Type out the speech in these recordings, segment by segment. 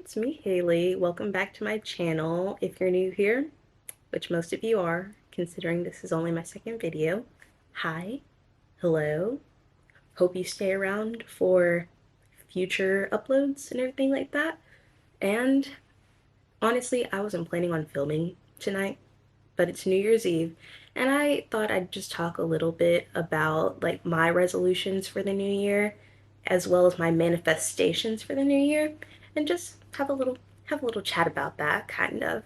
it's me, Haley. Welcome back to my channel. If you're new here, which most of you are, considering this is only my second video, hi, hello. Hope you stay around for future uploads and everything like that. And honestly, I wasn't planning on filming tonight, but it's New Year's Eve, and I thought I'd just talk a little bit about like my resolutions for the new year, as well as my manifestations for the new year, and just have a little chat about that kind of.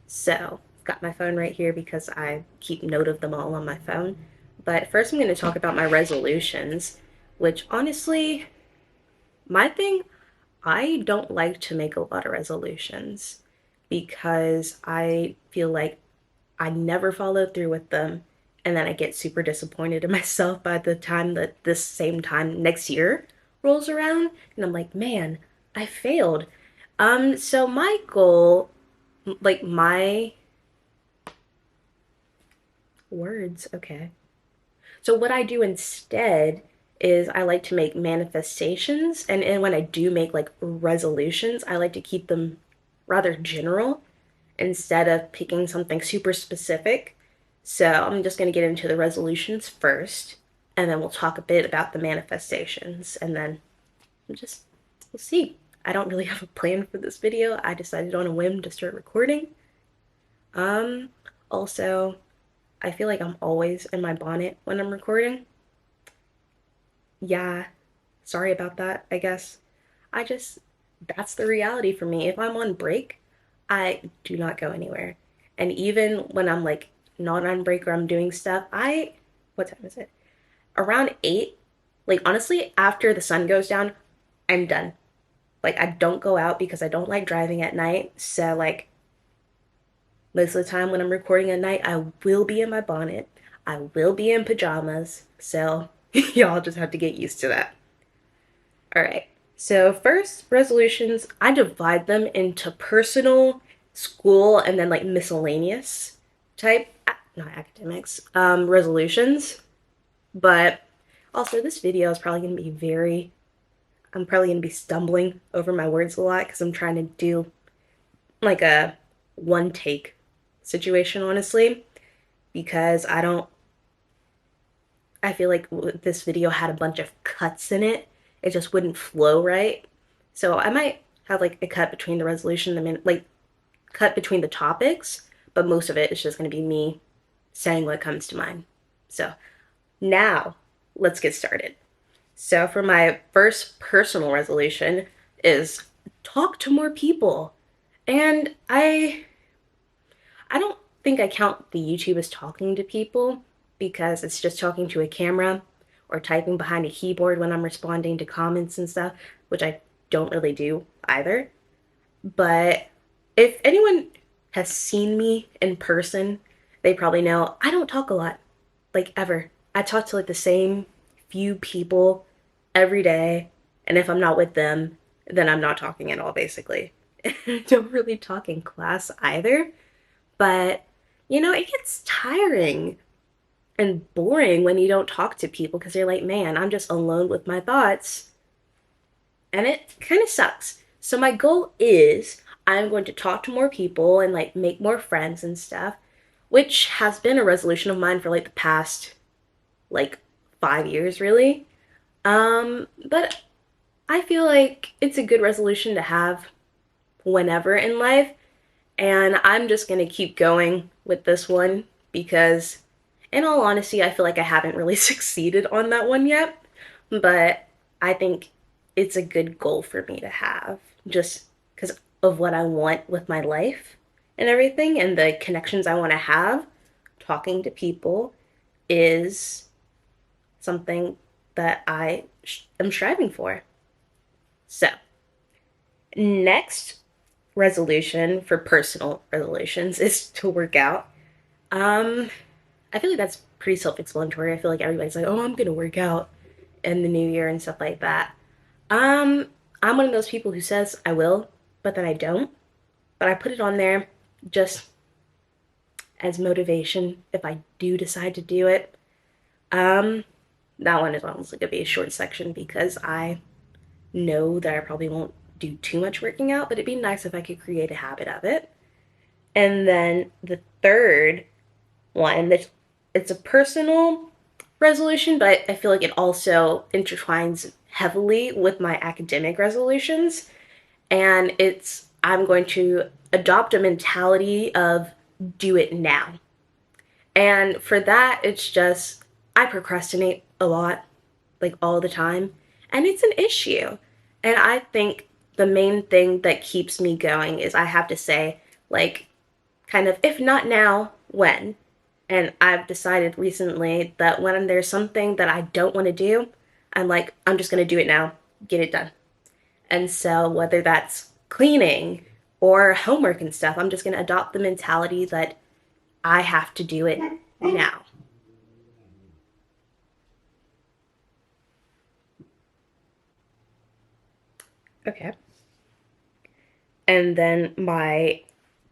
So, I've got my phone right here because I keep note of them all on my phone. But first, I'm going to talk about my resolutions, which honestly, my thing, I don't like to make a lot of resolutions because I feel like I never follow through with them, and then I get super disappointed in myself by the time that this same time next year rolls around, and I'm like, man, I failed. So my goal, like my words, okay. So what I do instead is I like to make manifestations, and when I do make like resolutions, I like to keep them rather general instead of picking something super specific. So I'm just going to get into the resolutions first, and then we'll talk a bit about the manifestations, and then just we'll see. I don't really have a plan for this video. I decided on a whim to start recording. Um, Also, I feel like I'm always in my bonnet when I'm recording. Yeah, sorry about that, I guess. I just, that's the reality for me. If I'm on break, I do not go anywhere. And even when I'm like not on break or I'm doing stuff, what time is it? Around 8, like honestly, after the sun goes down, I'm done. Like I don't go out because I don't like driving at night. So like most of the time when I'm recording at night, I will be in my bonnet. I will be in pajamas. So y'all just have to get used to that. All right. So first resolutions, I divide them into personal, school, and then like miscellaneous type, not academics, resolutions. But also this video is probably going to be I'm probably going to be stumbling over my words a lot because I'm trying to do like a one take situation, honestly, because I feel like this video had a bunch of cuts in it. It just wouldn't flow right. So I might have like a cut between the resolution and like cut between the topics, but most of it is just going to be me saying what comes to mind. So now let's get started. So for my first personal resolution is talk to more people. And I don't think I count the YouTube as talking to people because it's just talking to a camera or typing behind a keyboard when I'm responding to comments and stuff, which I don't really do either. But if anyone has seen me in person, they probably know I don't talk a lot, like ever. I talk to like the same few people every day, and if I'm not with them, then I'm not talking at all, basically. I don't really talk in class either, but it gets tiring and boring when you don't talk to people because you're like, man, I'm just alone with my thoughts. And it kind of sucks. So my goal is I'm going to talk to more people and like make more friends and stuff, which has been a resolution of mine for like the past like 5 years really. But I feel like it's a good resolution to have whenever in life. And I'm just going to keep going with this one because, in all honesty, I feel like I haven't really succeeded on that one yet. But I think it's a good goal for me to have just because of what I want with my life and everything and the connections I want to have. Talking to people is something that I am striving for. So, next resolution for personal resolutions is to work out. Um, I feel like that's pretty self-explanatory. I feel like everybody's like, "Oh, I'm gonna work out in the new year and stuff like that." Um, I'm one of those people who says I will, but then I don't. But I put it on there just as motivation if I do decide to do it. Um, that one is honestly gonna be a short section because I know that I probably won't do too much working out, but it'd be nice if I could create a habit of it. And then the third one, that it's a personal resolution, but I feel like it also intertwines heavily with my academic resolutions. And it's I'm going to adopt a mentality of do it now. And for that, it's just I procrastinate a lot, like all the time, and it's an issue. And I think the main thing that keeps me going is I have to say, like, kind of, if not now, when? And I've decided recently that when there's something that I don't want to do, I'm like, I'm just going to do it now, get it done. And so, whether that's cleaning or homework and stuff, I'm just going to adopt the mentality that I have to do it now. Okay. And then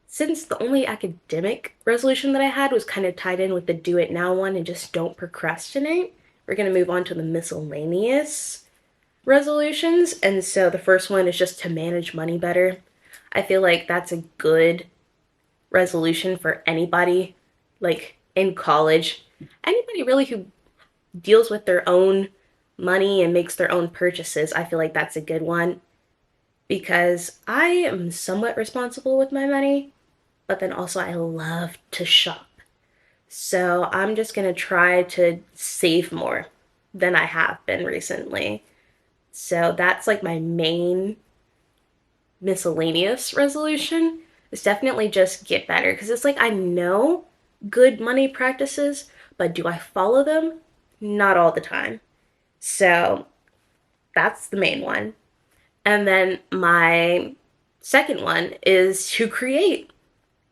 since the only academic resolution that I had was kind of tied in with the do it now one and just don't procrastinate, we're going to move on to the miscellaneous resolutions. And so the first one is just to manage money better. I feel like that's a good resolution for anybody, like in college, anybody really who deals with their own money and makes their own purchases. I feel like that's a good one because I am somewhat responsible with my money, but then also I love to shop. So I'm just gonna try to save more than I have been recently. So that's like my main miscellaneous resolution. Is definitely just get better because it's like I know good money practices, but do I follow them? Not all the time. So that's the main one. And then my second one is to create.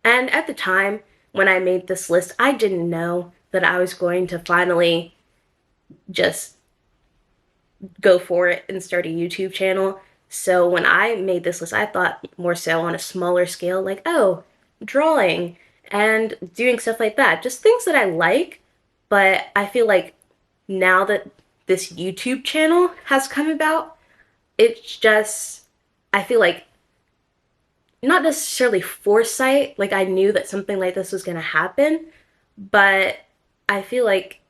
And at the time when I made this list, I didn't know that I was going to finally just go for it and start a YouTube channel. So when I made this list, I thought more so on a smaller scale, like, oh, drawing and doing stuff like that. Just things that I like. But I feel like now that this YouTube channel has come about, it's just, I feel like not necessarily foresight, like I knew that something like this was going to happen, but I feel like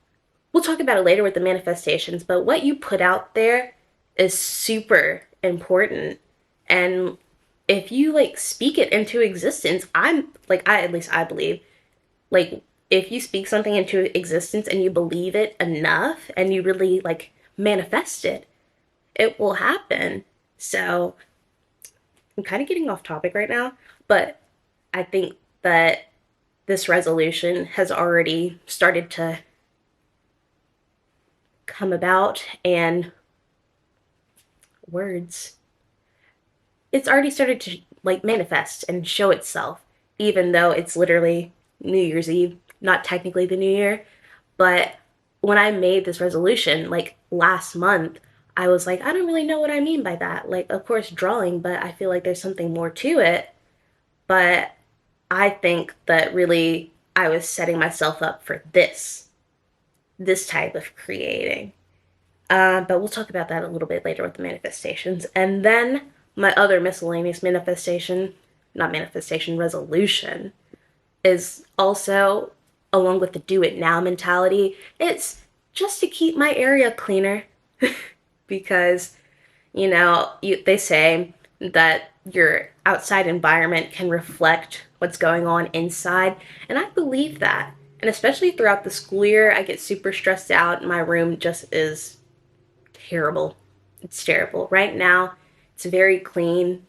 we'll talk about it later with the manifestations, but what you put out there is super important. And if you like speak it into existence, I'm like, at least I believe, like, if you speak something into existence and you believe it enough and you really like manifest it, it will happen. So I'm kind of getting off topic right now, but I think that this resolution has already started to come about and words. It's already started to like manifest and show itself, even though it's literally New Year's Eve, not technically the new year. But when I made this resolution, like last month, I was like, I don't really know what I mean by that. Like, of course, drawing, but I feel like there's something more to it. But I think that really I was setting myself up for this type of creating. But we'll talk about that a little bit later with the manifestations. And then my other miscellaneous manifestation, not manifestation, resolution, is also along with the do it now mentality. It's just to keep my area cleaner because, they say that your outside environment can reflect what's going on inside. And I believe that. And especially throughout the school year, I get super stressed out. My room just is terrible. It's terrible. Right now, it's very clean.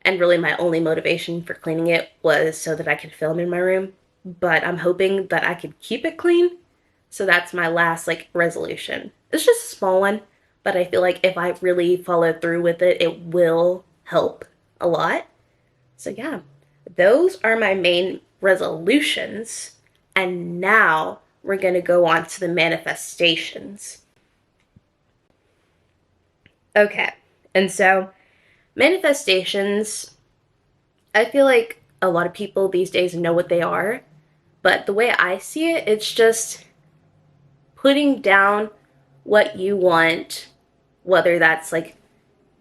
And really, my only motivation for cleaning it was so that I could film in my room. But I'm hoping that I could keep it clean. So that's my last, like, resolution. It's just a small one, but I feel like if I really follow through with it, it will help a lot. So yeah, those are my main resolutions. And now we're going to go on to the manifestations. Okay, and so manifestations, I feel like a lot of people these days know what they are, but the way I see it, it's just putting down what you want, whether that's like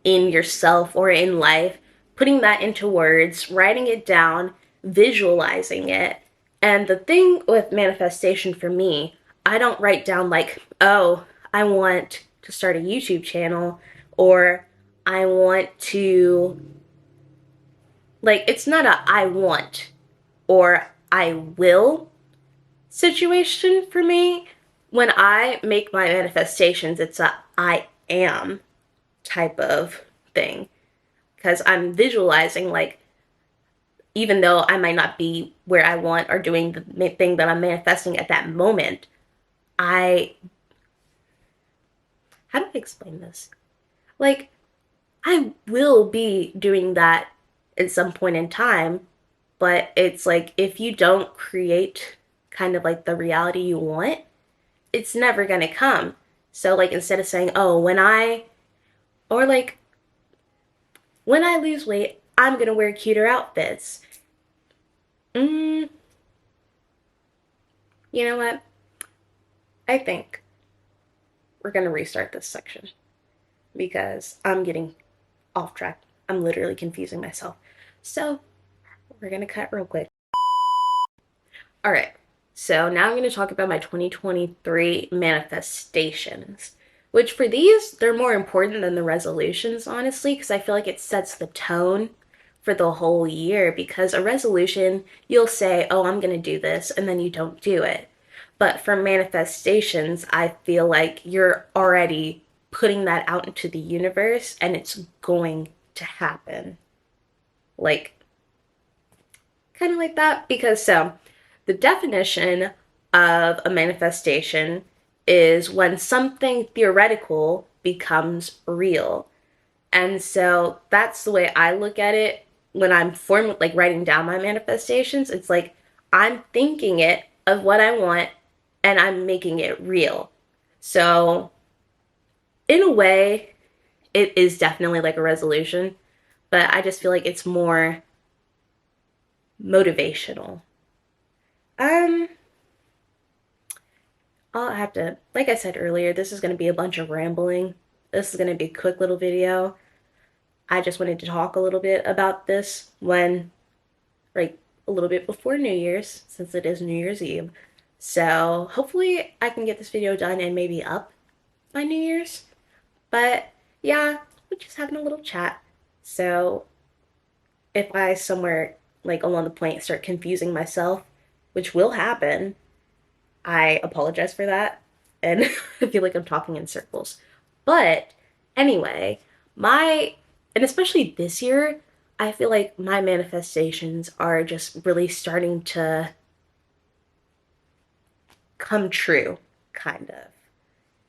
in yourself or in life, putting that into words, writing it down, visualizing it. And the thing with manifestation for me, I don't write down like, oh, I want to start a YouTube channel, or I want to, like, it's not a I want or I will situation for me. When I make my manifestations, it's a I am type of thing, because I'm visualizing, like, even though I might not be where I want or doing the thing that I'm manifesting at that moment, I, how do I explain this? Like, I will be doing that at some point in time, but it's like if you don't create kind of like the reality you want, it's never gonna come. So, like, instead of saying, oh, or like, when I lose weight, I'm gonna wear cuter outfits. Mm, you know what? I think we're gonna restart this section because I'm getting off track. I'm literally confusing myself. So, we're gonna cut real quick. All right. So now I'm going to talk about my 2023 manifestations, which for these, they're more important than the resolutions, honestly, because I feel like it sets the tone for the whole year. Because a resolution, you'll say, oh, I'm going to do this, and then you don't do it. But for manifestations, I feel like you're already putting that out into the universe and it's going to happen. Like, kind of like that. Because so, the definition of a manifestation is when something theoretical becomes real. And so that's the way I look at it when I'm like writing down my manifestations. It's like I'm thinking it of what I want and I'm making it real. So in a way, it is definitely like a resolution, but I just feel like it's more motivational. Um, I'll have to, like I said earlier, this is going to be a bunch of rambling. This is going to be a quick little video. I just wanted to talk a little bit about this like, a little bit before New Year's, since it is New Year's Eve. So hopefully I can get this video done and maybe up by New Year's. But yeah, we're just having a little chat. So if I somewhere like along the point start confusing myself, which will happen, I apologize for that. And I feel like I'm talking in circles. But anyway, and especially this year, I feel like my manifestations are just really starting to come true, kind of.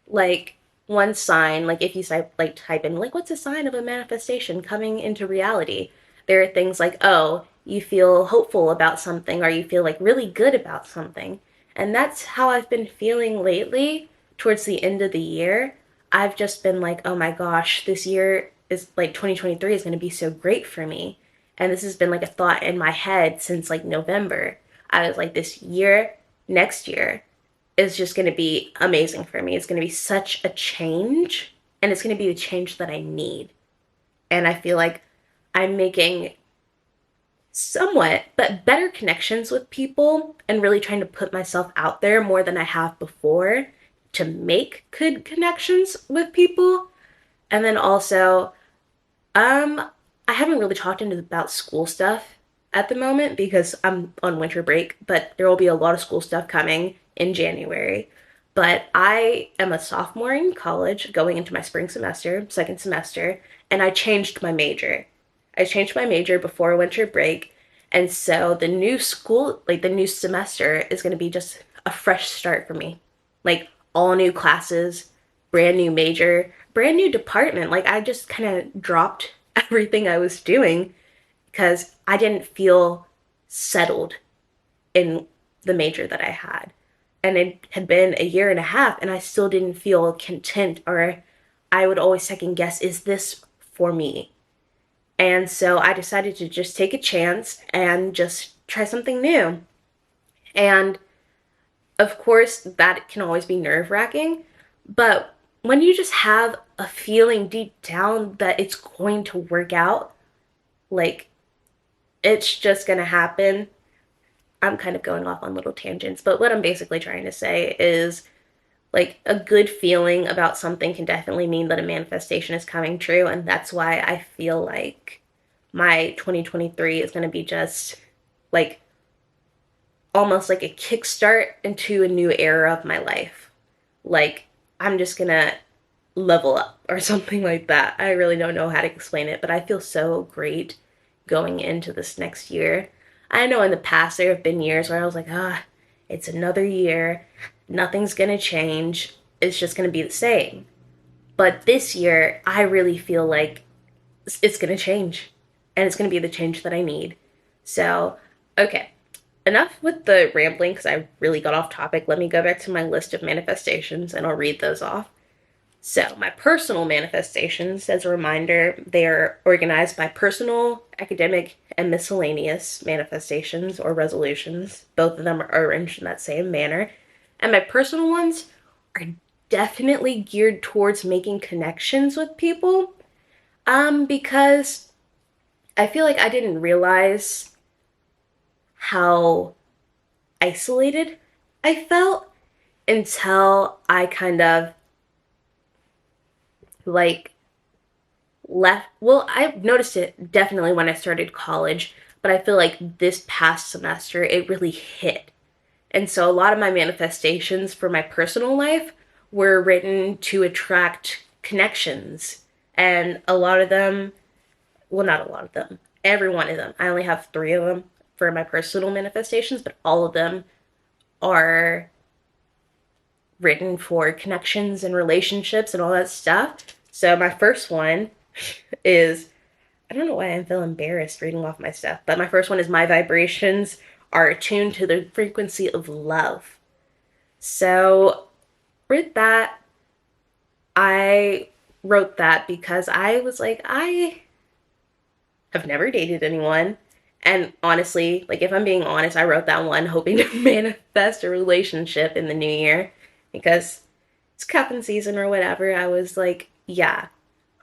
Like, one sign, like if you type in like what's a sign of a manifestation coming into reality, there are things like, oh, you feel hopeful about something or you feel like really good about something. And that's how I've been feeling lately towards the end of the year. I've just been like, oh my gosh, this year is like 2023 is going to be so great for me. And this has been like a thought in my head since like November. I was like, this year, next year, is just going to be amazing for me. It's going to be such a change, and it's going to be the change that I need. And I feel like I'm making somewhat, but better connections with people and really trying to put myself out there more than I have before to make good connections with people. And then also, I haven't really talked about school stuff at the moment because I'm on winter break, but there will be a lot of school stuff coming in January. But I am a sophomore in college going into my spring semester, second semester, and I changed my major. I changed my major before winter break, and so the new school, like the new semester, is going to be just a fresh start for me. Like all new classes, brand new major, brand new department. Like I just kind of dropped everything I was doing because I didn't feel settled in the major that I had. And it had been a year and a half, and I still didn't feel content, or I would always second guess, is this for me? And so I decided to just take a chance and just try something new. And of course, that can always be nerve wracking, but when you just have a feeling deep down that it's going to work out, like it's just going to happen. I'm kind of going off on little tangents, but what I'm basically trying to say is like a good feeling about something can definitely mean that a manifestation is coming true. And that's why I feel like my 2023 is going to be just like almost like a kickstart into a new era of my life. Like, I'm just going to level up or something like that. I really don't know how to explain it, but I feel so great going into this next year. I know in the past there have been years where I was like, it's another year. Nothing's going to change. It's just going to be the same. But this year, I really feel like it's going to change. And it's going to be the change that I need. So, okay. Enough with the rambling because I really got off topic. Let me go back to my list of manifestations and I'll read those off. So, my personal manifestations, as a reminder, they are organized by personal, academic, and miscellaneous manifestations or resolutions. Both of them are arranged in that same manner. And my personal ones are definitely geared towards making connections with people. Because I feel like I didn't realize how isolated I felt until I kind of like left. Well, I noticed it definitely when I started college, but I feel like this past semester it really hit. And so a lot of my manifestations for my personal life were written to attract connections. And a lot of them, well, not a lot of them, every one of them, I only have three of them for my personal manifestations, but all of them are written for connections and relationships and all that stuff. So my first one is, I don't know why I feel embarrassed reading off my stuff, but my first one is my vibrations are attuned to the frequency of love. So with that, I wrote that because I was like, I have never dated anyone. And honestly, like if I'm being honest, I wrote that one hoping to manifest a relationship in the new year because it's cuffing season or whatever. I was like, yeah,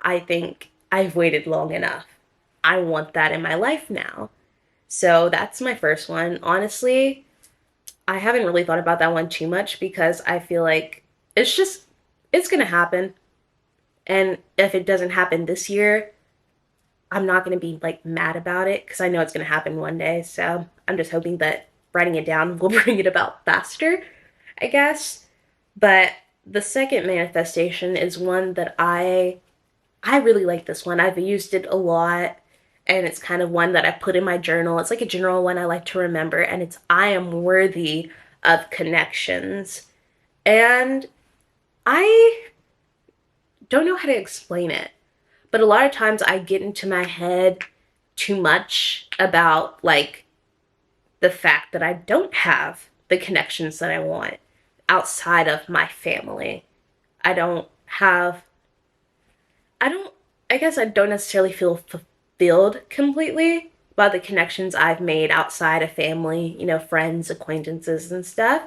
I think I've waited long enough. I want that in my life now. So that's my first one. Honestly, I haven't really thought about that one too much because I feel like it's just, it's going to happen. And if it doesn't happen this year, I'm not going to be like mad about it because I know it's going to happen one day. So I'm just hoping that writing it down will bring it about faster, I guess. But the second manifestation is one that I really like this one. I've used it a lot and it's kind of one that I put in my journal. It's like a general one I like to remember and it's I am worthy of connections. And I don't know how to explain it, but a lot of times I get into my head too much about like the fact that I don't have the connections that I want outside of my family. I don't have I don't, I guess I don't necessarily feel fulfilled completely by the connections I've made outside of family, friends, acquaintances, and stuff.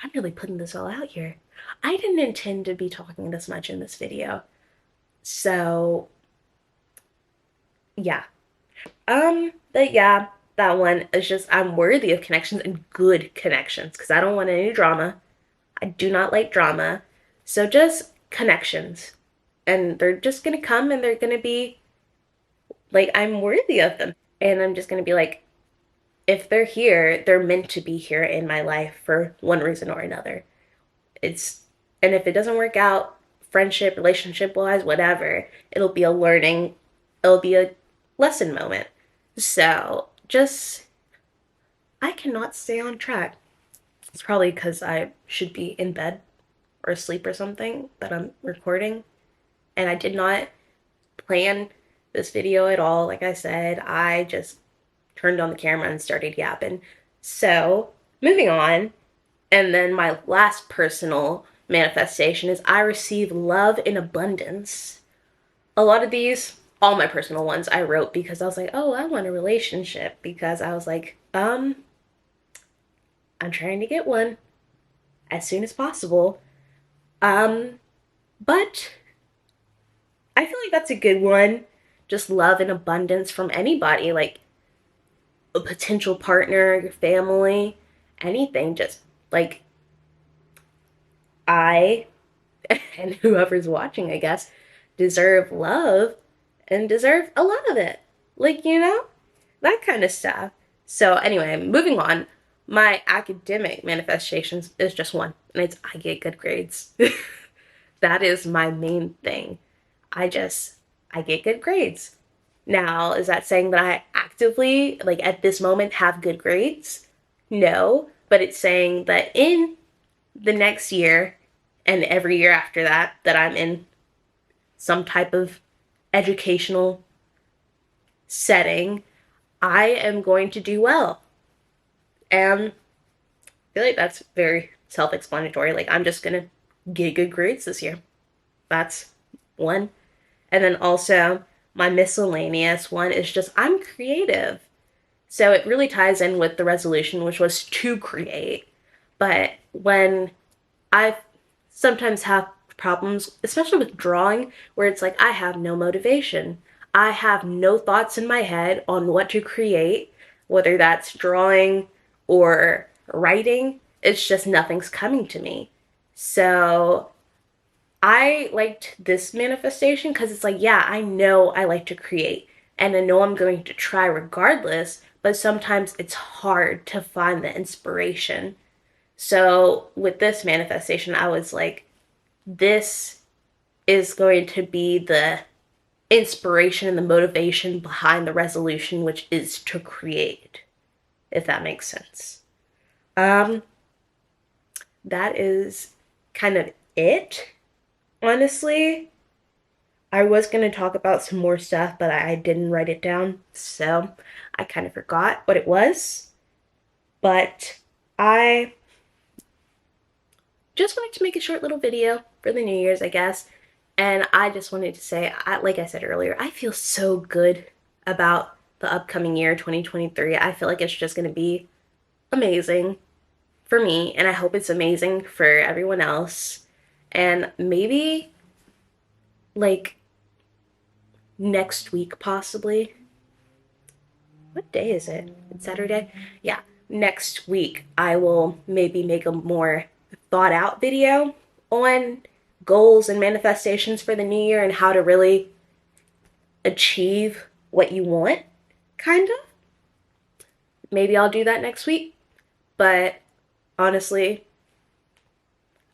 I'm really putting this all out here. I didn't intend to be talking this much in this video. So, yeah. But yeah, that one is just, I'm worthy of connections and good connections because I don't want any drama. I do not like drama. So just connections. And they're just gonna come and they're gonna be like, I'm worthy of them. And I'm just going to be like, if they're here, they're meant to be here in my life for one reason or another. It's, and if it doesn't work out, friendship, relationship wise, whatever, it'll be a lesson moment. So just, I cannot stay on track. It's probably because I should be in bed or asleep or something that I'm recording. And I did not plan this video at all. Like I said, I just turned on the camera and started yapping. So, moving on. And then my last personal manifestation is I receive love in abundance. A lot of these, all my personal ones, I wrote because I was like, oh, I want a relationship. Because I was like, I'm trying to get one as soon as possible. But I feel like that's a good one. Just love and abundance from anybody, like a potential partner, your family, anything. Just like I and whoever's watching, I guess, deserve love and deserve a lot of it. Like, that kind of stuff. So, anyway, moving on. My academic manifestations is just one, and it's I get good grades. That is my main thing. I get good grades. Now, is that saying that I actively, like at this moment, have good grades? No, but it's saying that in the next year and every year after that, that I'm in some type of educational setting, I am going to do well. And I feel like that's very self explanatory. Like, I'm just going to get good grades this year. That's one. And then also, my miscellaneous one is just I'm creative. So it really ties in with the resolution, which was to create. But when I sometimes have problems, especially with drawing, where it's like I have no motivation. I have no thoughts in my head on what to create, whether that's drawing or writing. It's just nothing's coming to me. So I liked this manifestation because it's like, yeah, I know I like to create and I know I'm going to try regardless, but sometimes it's hard to find the inspiration. So with this manifestation, I was like, this is going to be the inspiration and the motivation behind the resolution, which is to create, if that makes sense. Um, that is kind of it, honestly. I was going to talk about some more stuff, but I didn't write it down, so I kind of forgot what it was. But I just wanted to make a short little video for the New Year's, I guess. And I just wanted to say, like I said earlier, I feel so good about the upcoming year, 2023. I feel like it's just going to be amazing for me, and I hope it's amazing for everyone else. And maybe, like, next week, possibly. What day is it? It's Saturday? Yeah, next week, I will maybe make a more thought out video on goals and manifestations for the new year and how to really achieve what you want, kind of. Maybe I'll do that next week. But honestly,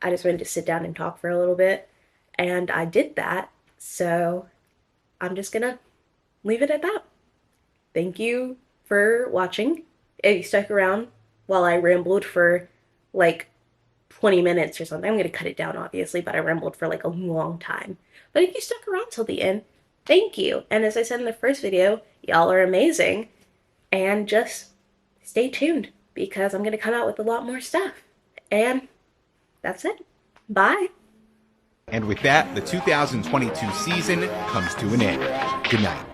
I just wanted to sit down and talk for a little bit. And I did that. So I'm just going to leave it at that. Thank you for watching. If you stuck around while I rambled for like 20 minutes or something, I'm going to cut it down, obviously, but I rambled for like a long time. But if you stuck around till the end, thank you. And as I said in the first video, y'all are amazing. And just stay tuned because I'm going to come out with a lot more stuff. And that's it. Bye. And with that, the 2022 season comes to an end. Good night.